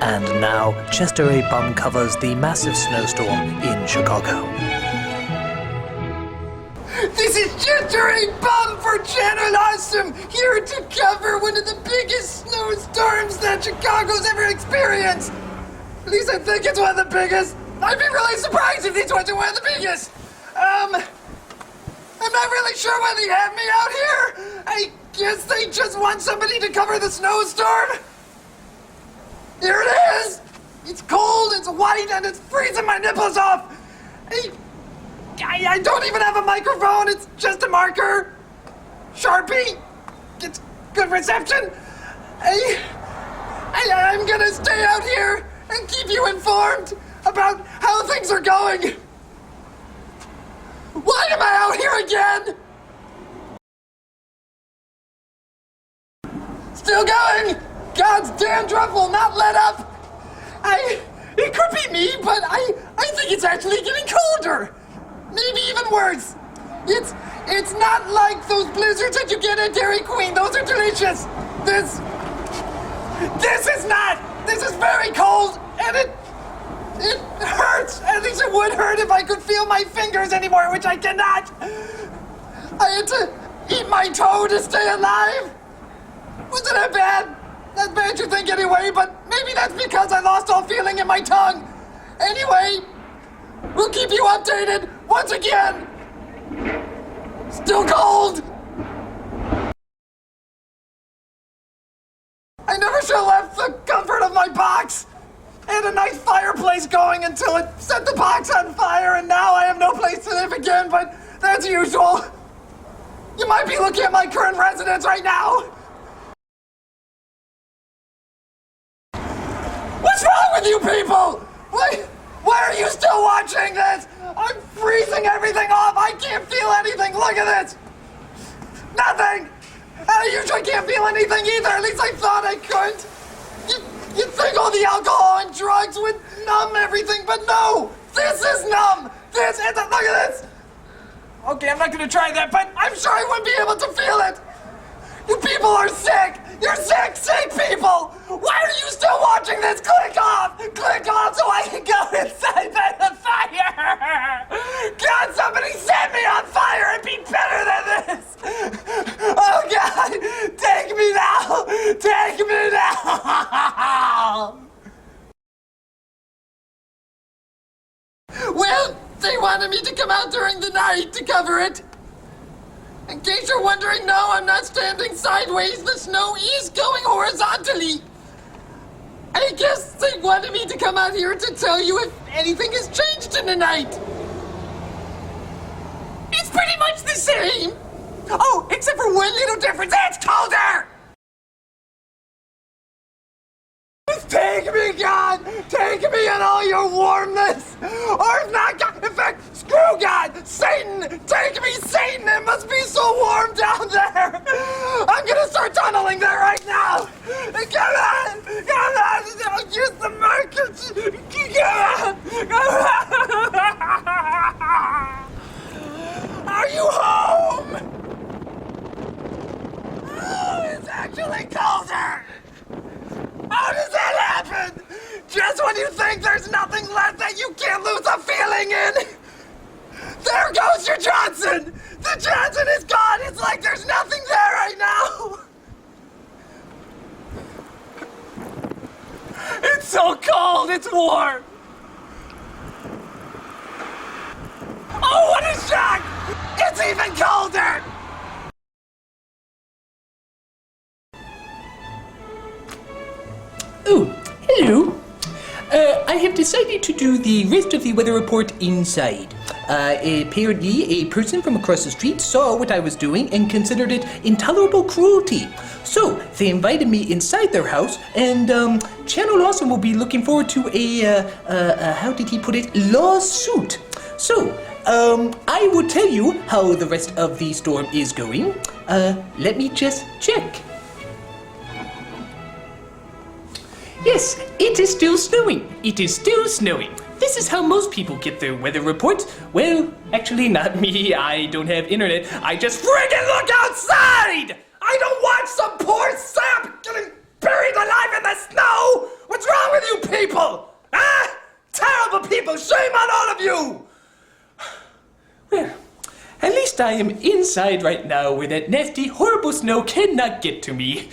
And now, Chester A. Bum covers the massive snowstorm in Chicago. This is Chester A. Bum for Channel Awesome, here to cover one of the biggest snowstorms that Chicago's ever experienced. At least I think it's one of the biggest. I'd be really surprised if these wasn't one of the biggest. I'm not really sure why they have me out here. I guess they just want somebody to cover the snowstorm. Here it is. It's cold, it's white, and it's freezing my nipples off. I don't even have a microphone. It's just a marker. Sharpie. It's good reception. I'm gonna stay out here and keep you informed about how things are going. Why am I out here again? Still going. God's dandruff will not let up. It could be me, but I think it's actually getting colder. Maybe even worse. It's not like those blizzards that you get at Dairy Queen. Those are delicious. This is not. This is very cold, and it hurts. At least it would hurt if I could feel my fingers anymore, which I cannot. I had to eat my toe to stay alive. Wasn't that bad? Not bad, you think, anyway, but maybe that's because I lost all feeling in my tongue. Anyway, we'll keep you updated once again. Still cold. I never should have left the comfort of my box. I had a nice fireplace going until it set the box on fire, and now I have no place to live again, but that's usual. You might be looking at my current residence right now. What's wrong with you people? Why are you still watching this? I'm freezing everything off. I can't feel anything. Look at this. Nothing. I usually can't feel anything either. At least I thought I could. You'd think all the alcohol and drugs would numb everything, but no. This is numb. Look at this. Okay, I'm not going to try that, but I'm sure I wouldn't be able to feel it. You people are sick. You're sick people. Why are you still watching this? Click off so I can go inside the fire. God, somebody set me on fire and be better than this. Oh God, take me now. Well, they wanted me to come out during the night to cover it. In case you're wondering, no, I'm not standing sideways. The snow is going horizontally. I guess they wanted me to come out here to tell you if anything has changed in the night. It's pretty much the same. Oh, except for one little difference. It's colder! Take me, God! Take me in all your warmness! Or if not, God, in fact, screw God! Satan! Take me, Satan! It must be so warm down there! I'm gonna start tunneling there right now! Come on! I'll use the markers! Come on! Are you home? Oh, it's actually colder! How does that happen? Just when you think there's nothing left that you can't lose a feeling in. There goes your Johnson. The Johnson is gone. It's like there's nothing there right now. It's so cold. It's warm. Oh, what a shock. It's even colder. Oh, hello. I have decided to do the rest of the weather report inside. Apparently, a person from across the street saw what I was doing and considered it intolerable cruelty. So, they invited me inside their house, and Channel Awesome will be looking forward to how did he put it, lawsuit. So, I will tell you how the rest of the storm is going. Let me just check. Yes, it is still snowing. It is still snowing. This is how most people get their weather reports. Well, actually not me. I don't have internet. I just friggin' look outside! I don't watch some poor sap getting buried alive in the snow! What's wrong with you people! Ah! Terrible people! Shame on all of you! Well, at least I am inside right now where that nasty, horrible snow cannot get to me.